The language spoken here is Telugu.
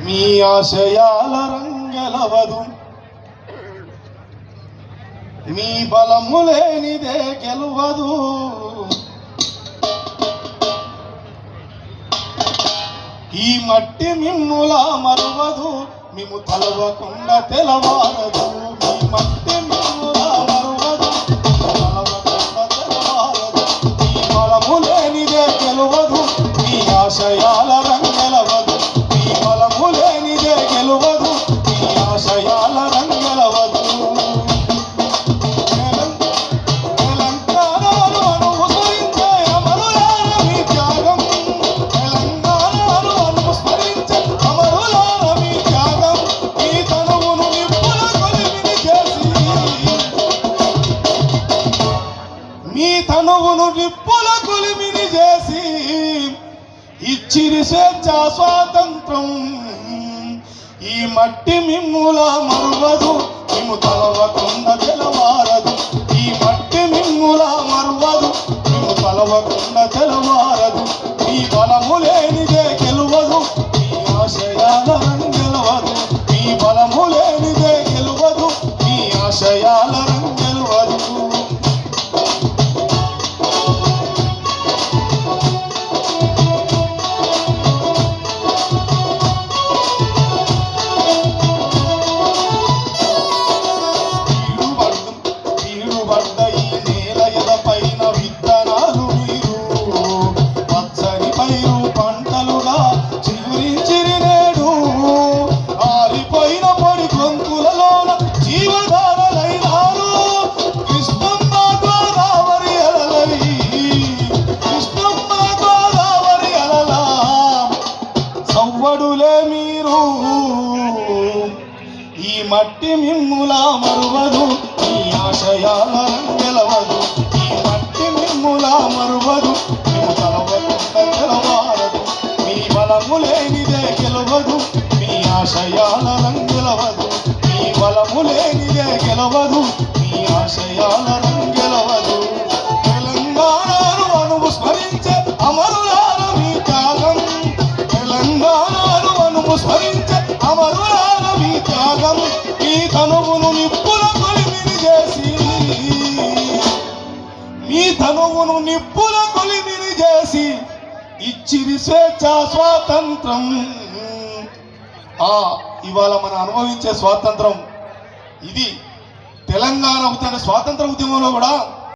మీ ఆశయాల రంగెలవదు, మీ బలము లేనిదే గెలువదు. ఈ మట్టి మిమ్ముల మరువదు, మిము తలవకుండా తెలవారదు. మీ మట్టి మిమ్ముల మరువదు, తలవకుండా తెలవారదు. మీ బలము లేనిదే గెలువదు, మీ ఆశయాల రంగెలవదు. మీ బలము లేనిదే గెలువదు, మీ ఆశయాల రంగెలవదు. మీ తనువును నిప్పుల కొలిమిని చేసి ఇచ్చిరి స్వేచ్ఛ స్వాతంత్రం. ఈ మట్టి మిమ్ముల మరువదు, మిము తలవకుండా తెలవారదు. ఈ మట్టి మిమ్ముల మరువదు, మిము తలవకుండా తెలవారదు. మీ బలము లేనిదే గెలువదు, మీ ఆశయాల రంగెలవదు. మీ బలము లేనిదే గెలువదు, మీ ఆశయాల రంగెలవదు. మీరు ఈ మట్టి మిమ్ముల మరువదు, ఈ ఆశయాల రంగెలవదు. ఈ మట్టి మిమ్ముల మరువదు, మిము తలవకుండా తెలవారదు. మీ బలము లేనిదే గెలవదు, మీ ఆశయాల రంగెలవదు. మీ బలము లేనిదే గెలవదు, మీ ఆశయాల రంగెలవదు. తెలంగాణను అనువు స్మరించే అమరులార మీ త్యాగం. తెలంగాణను అనువు స్మరించే అమరులార మీ త్యాగం. మీ తనువును నిప్పుల కొలిమిని చేసి, మీ తనువును నిప్పుల కొలిమిని చేసి ఇచ్చిరి స్వేచ్ఛ స్వాతంత్రం. ఇవాళ మనం అనుభవించే స్వాతంత్రం ఇది. తెలంగాణ స్వాతంత్ర ఉద్యమంలో కూడా